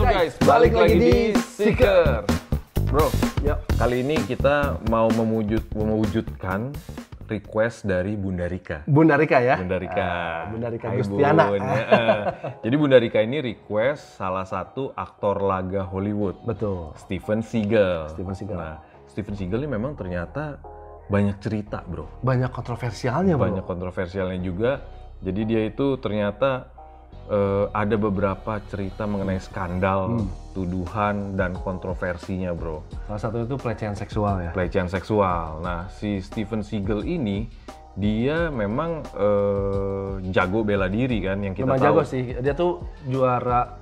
guys, balik lagi di Seeker. Bro, Ya. kali ini kita mau mewujudkan request dari Bunda Rika. Bunda Rika ya? Bunda Rika. Bunda Rika Hai, Gustiana. Bun. Jadi Bunda Rika ini request salah satu aktor laga Hollywood. Betul. Steven Seagal. Steven Seagal. Nah, Steven Seagal ini memang ternyata banyak cerita, bro. Banyak kontroversialnya, bro. Banyak kontroversialnya juga. Jadi dia itu ternyata ada beberapa cerita mengenai skandal, tuduhan, dan kontroversinya, bro. Salah satu itu pelecehan seksual ya? Pelecehan seksual. Nah, si Steven Seagal ini, dia memang jago bela diri kan, yang kita Memang tahu. jago sih. Dia tuh juara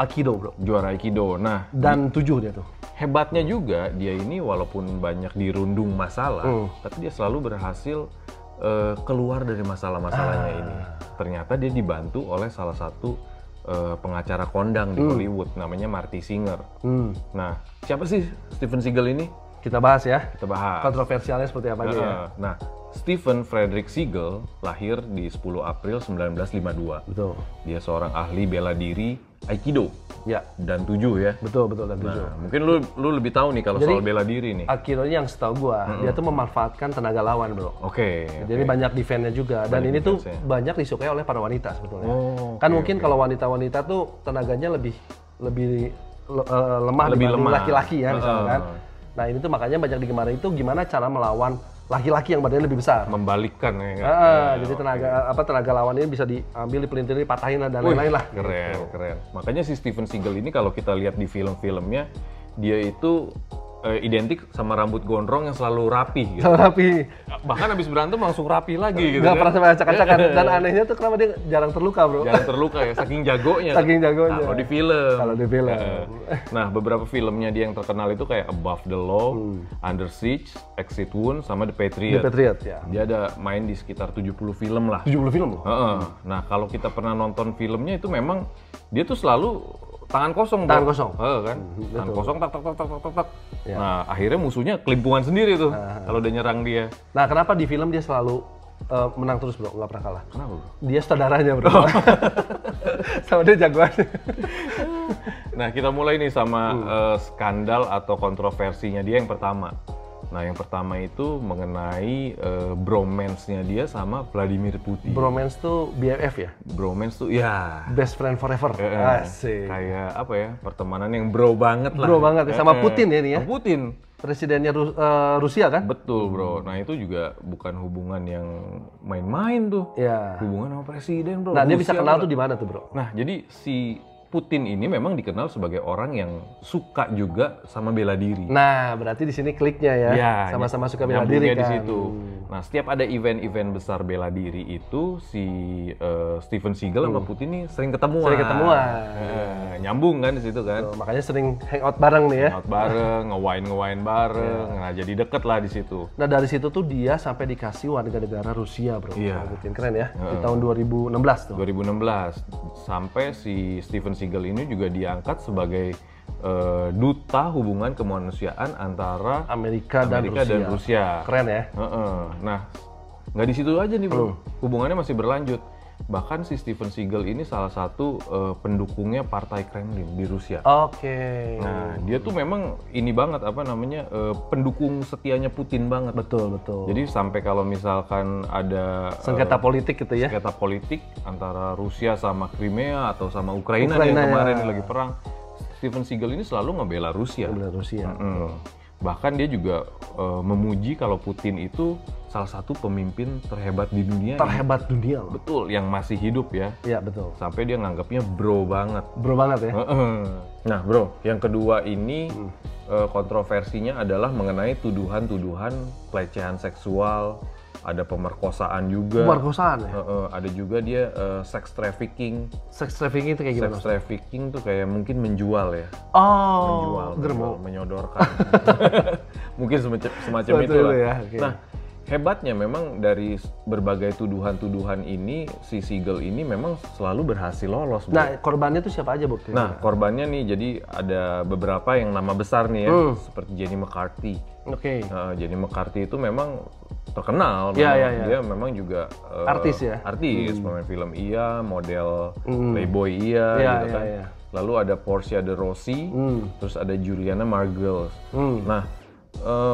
Aikido, bro. Juara Aikido. Nah, Dan 7 dia tuh. hebatnya juga, dia ini walaupun banyak dirundung masalah, tapi dia selalu berhasil keluar dari masalah-masalahnya ini. Ternyata dia dibantu oleh salah satu pengacara kondang di Hollywood, namanya Marty Singer. Nah, siapa sih Steven Seagal ini? Kita bahas ya. Kita bahas. Kontroversialnya seperti apa aja ya? Nah, Steven Frederick Seagal lahir di 10 April 1952. Betul. Dia seorang ahli bela diri Aikido Ya, dan 7 ya. betul dan 7. Nah, mungkin lu lebih tahu nih kalau Jadi, soal bela diri nih. Aikido ini yang setahu gua, dia tuh memanfaatkan tenaga lawan, bro. Oke. Jadi banyak defense-nya juga. Dan Banyak ini tuh defense-nya. banyak disukai oleh para wanita sebetulnya. Oh, Kan oke, mungkin oke. kalau wanita-wanita tuh tenaganya lebih lemah Lebih dibanding lemah. laki-laki ya misalnya kan. Nah ini tuh makanya banyak digemari itu gimana cara melawan laki-laki yang badannya lebih besar. Membalikkan ya kan? Jadi tenaga lawan ini bisa diambil, dipelintir, dipatahin dan lain-lain lah. Keren. Makanya si Steven Seagal ini kalau kita lihat di film-filmnya, dia itu identik sama rambut gondrong yang selalu rapi gitu. Tapi Bahkan habis berantem langsung rapi lagi gitu. nggak kan? pernah sampai acak-acakan. Dan anehnya tuh kenapa dia jarang terluka, bro. Jangan terluka ya, saking jagonya. Saking jagonya. Kalau di film. Kalau di film. Nah, beberapa filmnya dia yang terkenal itu kayak Above the Law, Under Siege, Exit Wound, sama The Patriot. The Patriot ya. Dia ada main di sekitar 70 film lah. 70 film loh. Nah, kalau kita pernah nonton filmnya itu memang dia tuh selalu tangan kosong, Bro. Tangan kosong. Kan? Tangan kosong, tak. Ya. Nah, akhirnya musuhnya kelimpungan sendiri tuh kalau udah nyerang dia. Nah kenapa di film dia selalu menang terus, bro? Nggak pernah kalah. Kenapa, Bro? Dia sutradaranya, bro. Sama dia jagoannya. Nah, kita mulai nih sama skandal atau kontroversinya dia yang pertama. Nah, yang pertama itu mengenai bromance-nya dia sama Vladimir Putin. Bromance tuh BFF ya? Bromance tuh ya Best friend forever. Asik. kayak apa ya, pertemanan yang bro banget lah. Bro banget ya, sama Putin ya ini ya? Sama Putin. Presidennya Rusia kan? Betul, bro. Nah, itu juga bukan hubungan yang main-main tuh. Ya. Hubungan sama presiden, bro. Nah dia bisa Rusia, kenal bro. tuh di mana tuh, bro? Nah, jadi si Putin ini memang dikenal sebagai orang yang suka juga sama bela diri. Nah berarti di sini kliknya ya. Ya, Sama-sama suka bela diri nyambungnya kan. di situ. Nah, setiap ada event-event besar bela diri itu si Steven Seagal sama Putin ini sering ketemuan. Sering ketemuan. Nyambung kan di situ kan. Tuh, makanya sering hangout bareng nih ya. Hangout bareng, nge-wine bareng. Nah, jadi deket lah di situ. Nah dari situ tuh dia sampai dikasih warga negara Rusia, bro. Iya. Putin keren ya. Di tahun 2016 tuh. 2016 sampai si Steven Seagal ini juga diangkat sebagai duta hubungan kemanusiaan antara Amerika dan Rusia. Keren ya. Nah, nggak di situ aja nih, bro. Hubungannya masih berlanjut. Bahkan si Steven Seagal ini salah satu pendukungnya Partai Kremlin di Rusia. Oke. Nah, dia tuh memang ini banget pendukung setianya Putin banget. Betul. Jadi sampai kalau misalkan ada Sengketa politik gitu ya. sengketa politik antara Rusia sama Crimea atau sama Ukraina nih, yang kemarin ya. lagi perang, Steven Seagal ini selalu ngebela Rusia. Benar Rusia. Bahkan dia juga memuji kalau Putin itu salah satu pemimpin terhebat di dunia. Terhebat dunia loh. Betul, yang masih hidup ya. Iya betul. Sampai dia nganggapnya bro banget. Bro banget ya. Nah, bro, yang kedua ini kontroversinya adalah mengenai tuduhan-tuduhan pelecehan seksual, ada pemerkosaan juga. Pemerkosaan ya. Ada juga dia sex trafficking. Sex trafficking itu kayak gimana? Sex trafficking tuh kayak mungkin menjual ya. Oh, Menjual, menyodorkan. Mungkin semacam itu lah. Ya, okay. Nah, hebatnya memang dari berbagai tuduhan-tuduhan ini, si Seagal ini memang selalu berhasil lolos. Bro. Nah, korbannya tuh siapa aja, Bu? Nah, korbannya nih, jadi ada beberapa yang nama besar nih ya, seperti Jenny McCarthy. Oke. Jenny McCarthy itu memang terkenal. Dia memang juga artis ya. Artis, pemain film iya, model Playboy iya, gitu kan. Lalu ada Portia de Rossi, terus ada Juliana Margulies. Nah,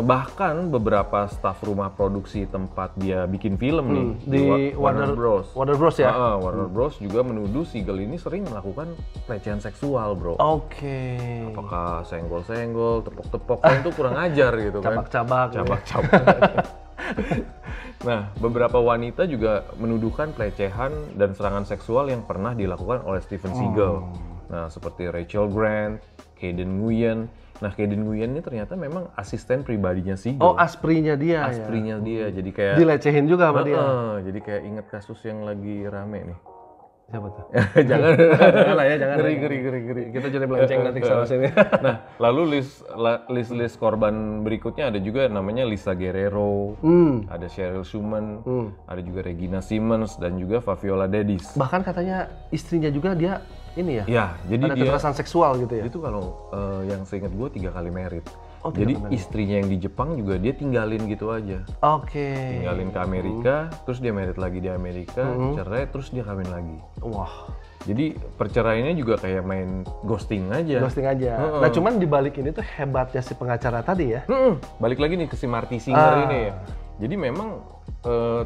bahkan beberapa staf rumah produksi tempat dia bikin film nih di Warner Bros. Warner Bros ya. Warner Bros juga menuduh Siegel ini sering melakukan pelecehan seksual, bro. Oke. Apakah senggol-senggol, tepok-tepok, kan itu kurang ajar gitu kan. Cabak-cabak. Nah, beberapa wanita juga menuduhkan pelecehan dan serangan seksual yang pernah dilakukan oleh Steven Seagal. Nah, seperti Rachel Grant, Kaden Nguyen. Nah, Kaden Nguyen ini ternyata memang asisten pribadinya Seagal. Oh, asprinya dia. Asprinya dia. Jadi kayak dilecehin juga sama dia. Jadi kayak inget kasus yang lagi rame nih. Siapa tuh? Jangan lah ya, jangan. Ngeri. Kita jadi melenceng nanti ke sana sini. Nah, lalu list korban berikutnya ada juga namanya Lisa Guerrero, ada Cheryl Schumann, ada juga Regina Simmons dan juga Fabiola Davis. Bahkan katanya istrinya juga dia ini ya? Ya, jadi ada kekerasan seksual gitu ya? Itu kalau yang seingat gue 3 kali married. Oh, jadi istrinya yang di Jepang juga dia tinggalin gitu aja. Oke. Tinggalin ke Amerika, terus dia married lagi di Amerika, cerai, terus dia kawin lagi. Wah. Jadi perceraiannya juga kayak main ghosting aja. Ghosting aja. Nah, cuman di balik ini tuh hebatnya si pengacara tadi ya. Balik lagi nih ke si Marty Singer ini ya. Jadi memang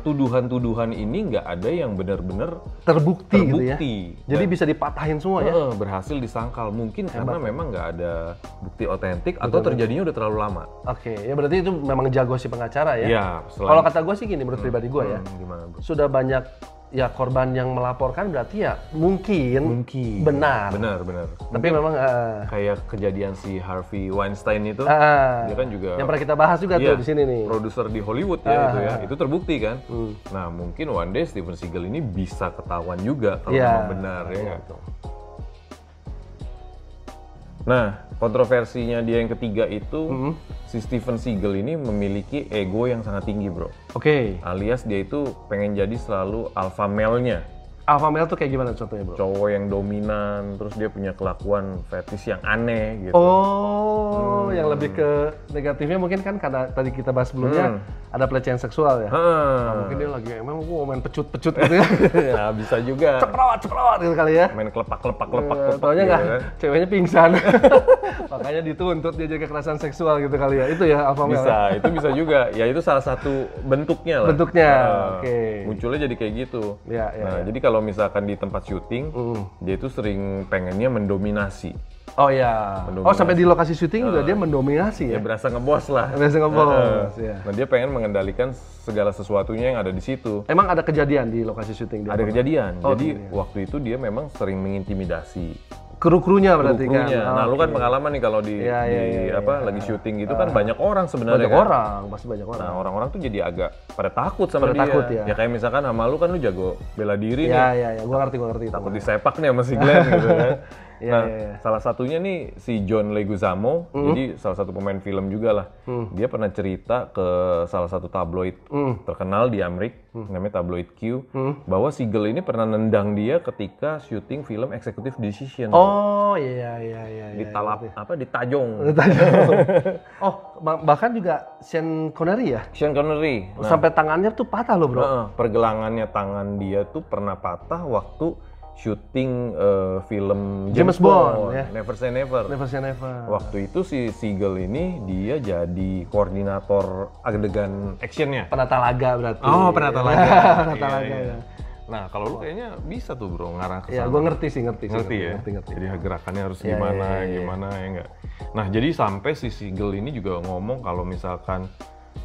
tuduhan-tuduhan ini nggak ada yang benar-benar terbukti gitu ya. Jadi bisa dipatahin semua ya. Berhasil disangkal. Mungkin karena memang nggak ada bukti otentik atau terjadinya udah terlalu lama. Oke, ya berarti itu memang jago si pengacara ya. Iya. Kalau kata gue sih gini, menurut pribadi gue ya. Gimana, Bro? Sudah banyak ya korban yang melaporkan, berarti ya mungkin benar. Benar. Tapi memang kayak kejadian si Harvey Weinstein itu, dia kan juga yang pernah kita bahas juga tuh di sini nih. Produser di Hollywood ya itu ya, itu terbukti kan. Nah, mungkin one day Steven Seagal ini bisa ketahuan juga kalau memang benar ya nggak? Nah, kontroversinya dia yang ketiga itu si Steven Seagal ini memiliki ego yang sangat tinggi, bro. Oke. Alias dia itu pengen jadi selalu alpha male-nya. Alpha male tuh kayak gimana contohnya, bro? Cowok yang dominan, terus dia punya kelakuan fetish yang aneh gitu. Oh, yang lebih ke negatifnya mungkin kan karena tadi kita bahas sebelumnya ada pelecehan seksual ya. Nah, mungkin dia lagi emang gua main pecut-pecut gitu ya. Ya, bisa juga. Ceprot gitu kali ya. Main kelepak. Taunya nggak, ceweknya pingsan. Makanya dituntut dia jaga kekerasan seksual gitu kali ya. Itu ya alpha male. Bisa, itu bisa juga. Ya itu salah satu bentuknya lah. Bentuknya, oke. Munculnya jadi kayak gitu. Nah, jadi kalau misalkan di tempat syuting, dia itu sering pengennya mendominasi. Oh ya. Oh, sampai di lokasi syuting juga dia mendominasi ya? Ya berasa ngebos lah. Berasa ngebos, ya. Nah, dia pengen mengendalikan segala sesuatunya yang ada di situ. Emang ada kejadian di lokasi syuting? Ada kejadian. Jadi waktu itu dia memang sering mengintimidasi. Kru-krunya berarti kan? Nah, lu kan pengalaman nih kalau lagi syuting gitu kan banyak orang sebenarnya. Banyak orang, pasti banyak orang. Nah, orang-orang tuh jadi agak pada takut sama dia. Takut, ya. Ya kayak misalkan sama lu kan lu jago bela diri nih. Iya, gua ngerti. Takut disepak nih sama si Glenn gitu kan. Salah satunya nih si John Leguizamo, jadi salah satu pemain film juga lah. Dia pernah cerita ke salah satu tabloid terkenal di Amerika, namanya tabloid Q, bahwa Seagal ini pernah nendang dia ketika syuting film Executive Decision. Oh iya. Ditajong. Oh, bahkan juga Sean Connery ya? Sean Connery. Nah, sampai tangannya tuh patah loh, bro. Pergelangannya tangan dia tuh pernah patah waktu syuting film James Bond ya? Never Say Never. Waktu itu si Seagal ini dia jadi koordinator adegan actionnya. Penata laga berarti. Oh, penata laga. Ya. Nah, kalau lu kayaknya bisa tuh, bro, ngarah ke sana. Ya, gue ngerti ya. Ngerti. Jadi gerakannya harus gimana ya enggak. Nah, jadi sampai si Seagal ini juga ngomong kalau misalkan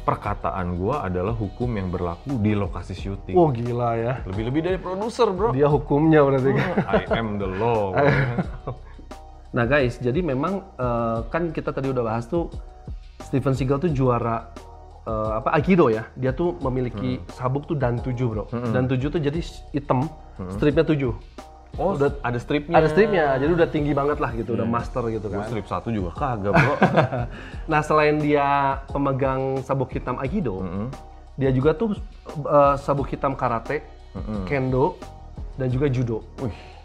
perkataan gua adalah hukum yang berlaku di lokasi syuting. Oh, gila ya. Lebih-lebih dari produser, bro. Dia hukumnya berarti. I am the law. Nah, guys, jadi memang kan kita tadi udah bahas tuh Steven Seagal tuh juara Aikido ya. Dia tuh memiliki sabuk tuh dan 7, bro. Dan 7 tuh jadi hitam, stripnya 7. Oh, udah ada stripnya. Ada stripnya, jadi udah tinggi banget lah gitu, udah master gitu kan. Strip 1 juga kagak, bro. Nah, selain dia pemegang sabuk hitam Aikido, dia juga tuh sabuk hitam karate, kendo, dan juga judo.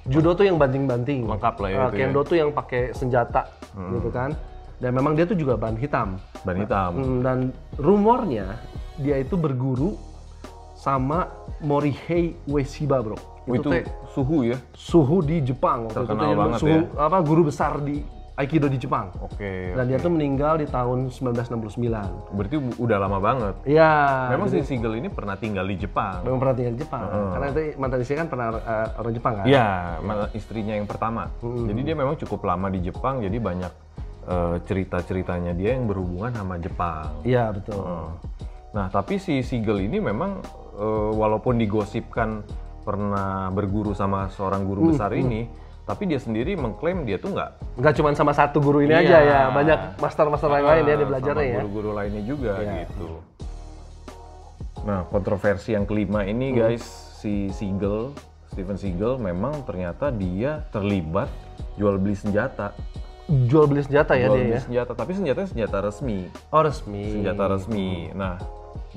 Judo tuh yang banting-banting. Lengkap lah ya itu kendo tuh yang pakai senjata gitu kan. Dan memang dia tuh juga ban hitam. Ban hitam. Dan rumornya dia itu berguru sama Morihei Ueshiba, bro. Itu suhu ya? Suhu di Jepang. Terkenal banget suhu, ya? Guru besar di Aikido di Jepang. Oke. Dan dia tuh meninggal di tahun 1969. Berarti udah lama banget. Iya. Memang si Sigel ini pernah tinggal di Jepang. Memang pernah tinggal di Jepang. Karena itu mantan istrinya kan pernah orang Jepang kan? Iya, istrinya yang pertama. Jadi dia memang cukup lama di Jepang, jadi banyak cerita-ceritanya dia yang berhubungan sama Jepang. Iya, betul. Nah, tapi si Sigel ini memang walaupun digosipkan pernah berguru sama seorang guru besar ini, tapi dia sendiri mengklaim dia tuh nggak cuma sama satu guru ini aja ya, banyak master-master lain ya dia belajarnya ya. Guru-guru lainnya juga gitu. Nah, kontroversi yang kelima ini guys, si Steven Seagal memang ternyata dia terlibat jual beli senjata. Jual beli senjata ya jual dia beli ya? Senjata, tapi senjatanya senjata resmi. Oh, resmi. Senjata resmi. Nah,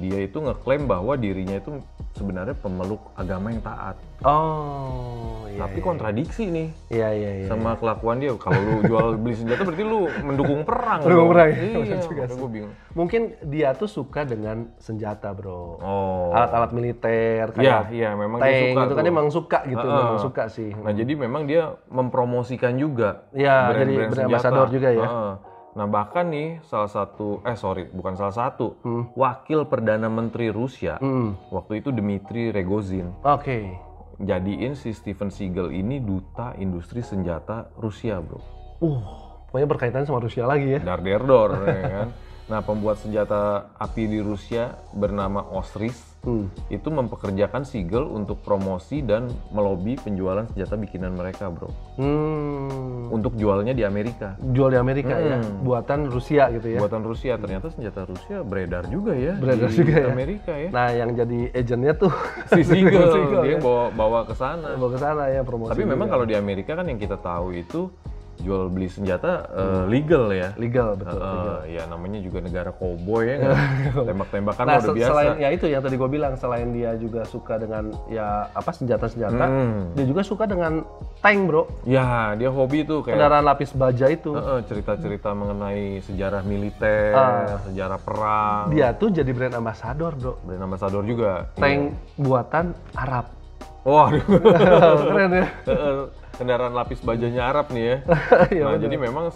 dia itu ngeklaim bahwa dirinya itu sebenarnya pemeluk agama yang taat. Oh, iya. Tapi kontradiksi nih. Iya. Sama kelakuan dia. Kalau lu jual beli senjata berarti lu mendukung perang. Mendukung perang. Iya, gue bingung. Mungkin dia tuh suka dengan senjata, bro. Oh. Alat-alat militer kayak memang tank, dia suka gitu kan, dia memang suka gitu, memang suka sih. Nah, jadi memang dia mempromosikan juga. Iya, jadi brand ambassador juga ya. Nah, bahkan nih bukan salah satu, wakil Perdana Menteri Rusia, waktu itu Dmitry Rogozin. Oke. Jadiin si Steven Seagal ini duta industri senjata Rusia, bro. Pokoknya berkaitan sama Rusia lagi ya. Dar-der-dor, ya kan. Nah, pembuat senjata api di Rusia bernama Osris itu mempekerjakan Seagal untuk promosi dan melobi penjualan senjata bikinan mereka, bro. Untuk jualnya di Amerika. Jual di Amerika ya, buatan Rusia gitu ya. Buatan Rusia, ternyata senjata Rusia beredar juga ya. Beredar di juga ya. Amerika ya. Nah, yang jadi agentnya tuh Si Seagal, dia yang bawa ke sana. Bawa ke sana ya, promosi. Tapi memang kalau di Amerika kan yang kita tahu itu jual beli senjata legal ya. Legal, betul. Ya namanya juga negara koboi ya. Tembak-tembakan Nah, udah biasa. Selain ya itu yang tadi gue bilang, selain dia juga suka dengan senjata-senjata, dia juga suka dengan tank, bro. Ya, dia hobi tuh kayak kendaraan lapis baja itu. Cerita-cerita mengenai sejarah militer, sejarah perang. Dia tuh jadi brand ambassador, bro. Brand ambassador juga. Tank buatan Arab. Waduh. Keren ya. Kendaraan lapis bajanya Arab nih ya. Nah, jadi memang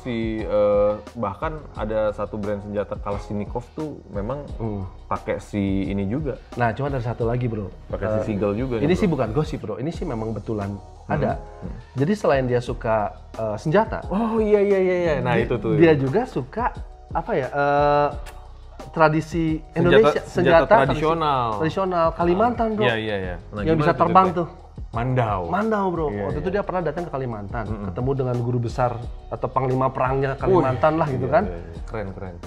bahkan ada satu brand senjata Kalashnikov tuh memang pakai si ini juga. Nah, cuma ada satu lagi, bro. Pakai si Seagal juga. Ini sih bukan gosip, bro. Ini sih memang betulan ada. Jadi selain dia suka senjata. Oh iya. Nah, itu tuh. Dia juga suka tradisi Indonesia, senjata tradisional Kalimantan, bro. Iya. Nah, yang bisa terbang tuh. Mandau, bro. Waktu itu dia pernah datang ke Kalimantan, ketemu dengan guru besar atau panglima perangnya Kalimantan lah gitu kan.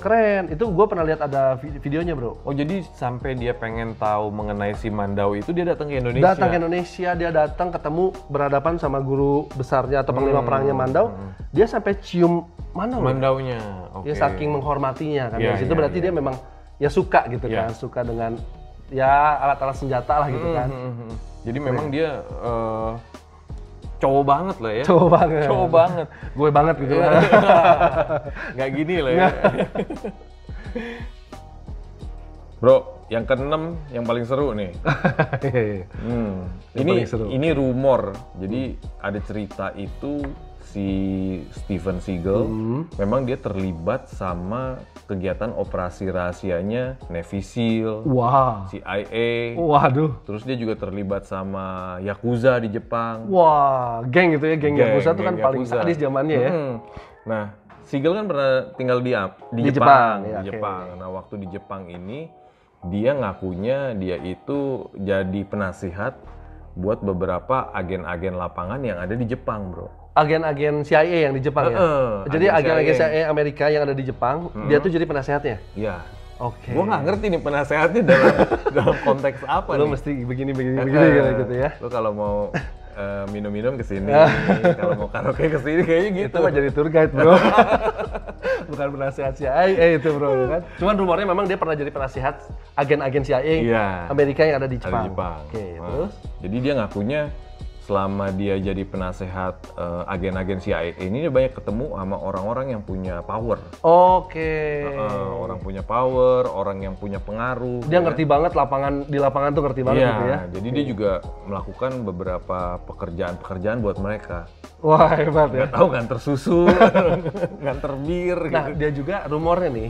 Keren. Itu gue pernah lihat ada videonya, bro. Oh, jadi sampai dia pengen tahu mengenai si Mandau itu dia datang ke Indonesia. Dia datang ketemu berhadapan sama guru besarnya atau panglima perangnya Mandau. Dia sampai cium Mandaunya. Dia saking menghormatinya kan. Dari situ berarti dia memang ya suka gitu kan, suka dengan ya alat-alat senjata lah gitu kan. Jadi memang dia cowok banget lah ya. Cowok banget. Gue banget gitu lah. Nggak gini lah ya. Bro, yang keenam yang paling seru nih. Ini rumor. Jadi ada cerita itu si Steven Seagal memang dia terlibat sama kegiatan operasi rahasianya Navy SEAL, CIA. Waduh. Terus dia juga terlibat sama Yakuza di Jepang. Wah, geng gitu ya, geng Yakuza tuh kan paling sadis zamannya ya. Nah, Seagal kan pernah tinggal di Jepang. Nah, waktu di Jepang ini dia ngakunya dia itu jadi penasihat buat beberapa agen-agen lapangan yang ada di Jepang, bro. Agen-agen CIA yang di Jepang ya? Jadi agen-agen CIA Amerika yang ada di Jepang, dia tuh jadi penasehatnya? Iya. Oke. Gua nggak ngerti nih penasehatnya dalam konteks apa nih. Lo mesti begini gitu ya? Lo kalau mau minum-minum kesini, kalau mau karaoke kesini kayaknya gitu. Itu mah jadi tour guide, bro. Bukan penasehat CIA itu, bro. Kan? Cuman rumornya memang dia pernah jadi penasehat agen-agen CIA Amerika yang ada di Jepang. Oke, terus? Jadi dia ngakunya selama dia jadi penasehat agen-agen CIA ini dia banyak ketemu sama orang-orang yang punya power. Oke. Orang punya power, orang yang punya pengaruh. Dia ngerti banget di lapangan tuh ngerti banget gitu ya. Jadi dia juga melakukan beberapa pekerjaan-pekerjaan buat mereka. Wah, hebat ya. Gak tahu nganter susu, nganter bir. Nah, gitu. dia juga rumornya nih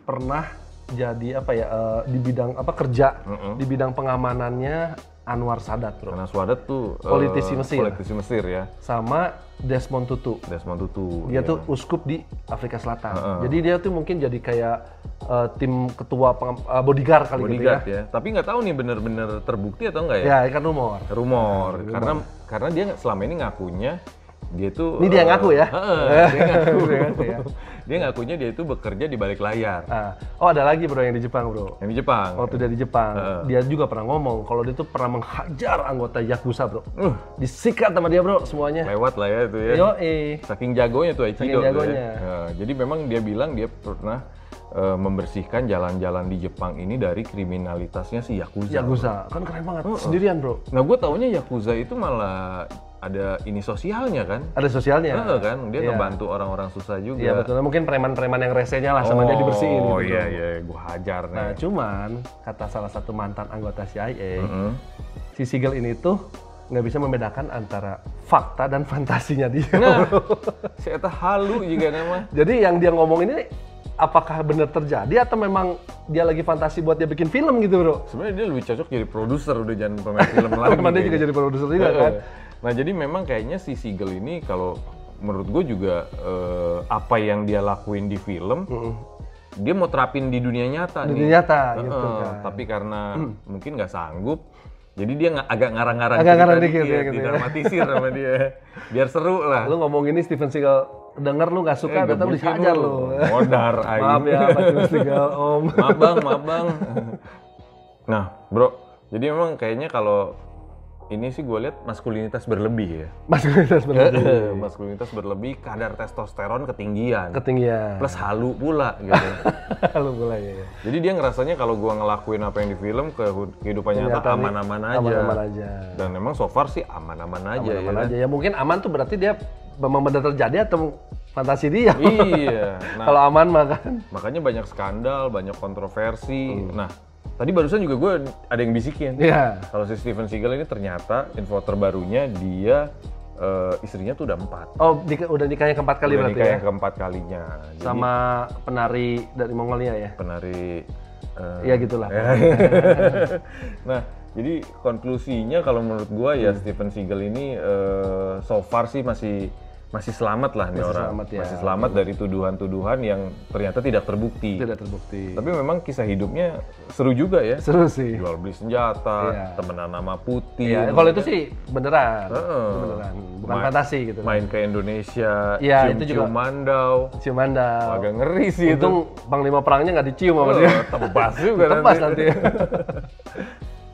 pernah jadi apa ya di bidang apa kerja di bidang pengamanannya Anwar Sadat, bro. Anwar Sadat tuh Politisi Mesir. Politisi Mesir ya. Sama Desmond Tutu. Desmond Tutu. Dia tuh uskup di Afrika Selatan. Jadi dia tuh mungkin jadi kayak tim ketua bodyguard kali bodyguard gitu ya. Tapi nggak tahu nih bener-bener terbukti atau enggak ya? Ya, kan rumor. Rumor. Karena dia selama ini ngakunya dia tuh ini dia ngaku ya. Dia ngakunya dia itu bekerja di balik layar. Oh, ada lagi bro yang di Jepang, bro. Yang di Jepang. Waktu dia di Jepang, dia juga pernah ngomong kalau dia tuh pernah menghajar anggota Yakuza, bro. Disikat sama dia, bro, semuanya. Lewat lah ya itu ya. Saking jagonya tuh Aikido. Saking jagonya. Ya. Jadi memang dia bilang dia pernah membersihkan jalan-jalan di Jepang ini dari kriminalitasnya si Yakuza. Yakuza, kan keren banget. Sendirian, bro. Nah, gue taunya Yakuza itu malah ada ini sosialnya kan? Ada sosialnya. Kan, dia ngebantu orang-orang susah juga. Iya betul, mungkin preman-preman yang resenya lah sama dia dibersihin gitu. Oh iya, gue hajar nih. Nah cuman, kata salah satu mantan anggota CIA, si Siegel ini tuh nggak bisa membedakan antara fakta dan fantasinya dia. Nah, si eta halu juga nama. Jadi yang dia ngomong ini, apakah benar terjadi atau memang dia lagi fantasi buat dia bikin film gitu, bro? Sebenarnya dia lebih cocok jadi produser, udah jangan pemain film lagi. Memang dia juga jadi produser juga kan? Nah jadi memang kayaknya si Siegel ini kalau menurut gue juga apa yang dia lakuin di film dia mau terapin di dunia nyata nih. Dunia nyata gitu kan. Tapi karena mungkin nggak sanggup, jadi dia agak ngarang-ngarang dikit ya, gitu didramatisir sama dia biar seru lah. Lu ngomong ini Steven Seagal denger lu nggak suka, tetap dihajar lu. Modar aja. Maaf ya Pak Steven Seagal, Om. Maaf bang. Nah bro, jadi memang kayaknya kalau ini sih gue lihat maskulinitas berlebih ya. Maskulinitas berlebih, kadar testosteron ketinggian. Plus halu pula gitu. Halu pula ya. Jadi dia ngerasanya kalau gue ngelakuin apa yang di film ke kehidupan nyata aman-aman aja. Dan memang so far sih aman-aman aja. Ya mungkin aman tuh berarti dia memang benar terjadi atau fantasi dia. Iya. Nah, kalau aman mah kan. Makanya banyak skandal, banyak kontroversi. Nah, tadi barusan juga gue ada yang bisikin. Iya. Kalau si Steven Seagal ini ternyata info terbarunya dia istrinya tuh udah 4. Oh, udah nikahnya keempat kali berarti nikah ya? yang keempat kalinya. Jadi, sama penari dari Mongolia ya? Penari... ya gitulah. Nah, jadi konklusinya kalau menurut gue ya Steven Seagal ini so far sih masih selamat lah nih orang. Masih selamat dari tuduhan-tuduhan yang ternyata tidak terbukti. Tapi memang kisah hidupnya seru juga ya. Seru sih. Jual beli senjata, temenan sama Putin. Iya, kalau itu sih beneran. Beneran. Bukan fantasi gitu. Main ke Indonesia, cium mandau. Agak ngeri sih itu. Untung Panglima Perangnya nggak dicium sama dia. Tebas juga nanti.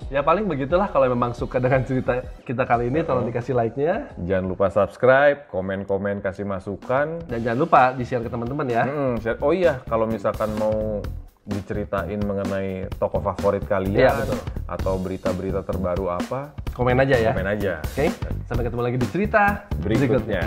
Ya paling begitulah, kalau memang suka dengan cerita kita kali ini tolong dikasih like-nya. Jangan lupa subscribe, komen-komen, kasih masukan. Dan jangan lupa di-share ke teman-teman ya. Oh iya, kalau misalkan mau diceritain mengenai tokoh favorit kalian atau berita-berita terbaru apa, komen aja ya. Komen aja. Oke, sampai ketemu lagi di cerita berikutnya.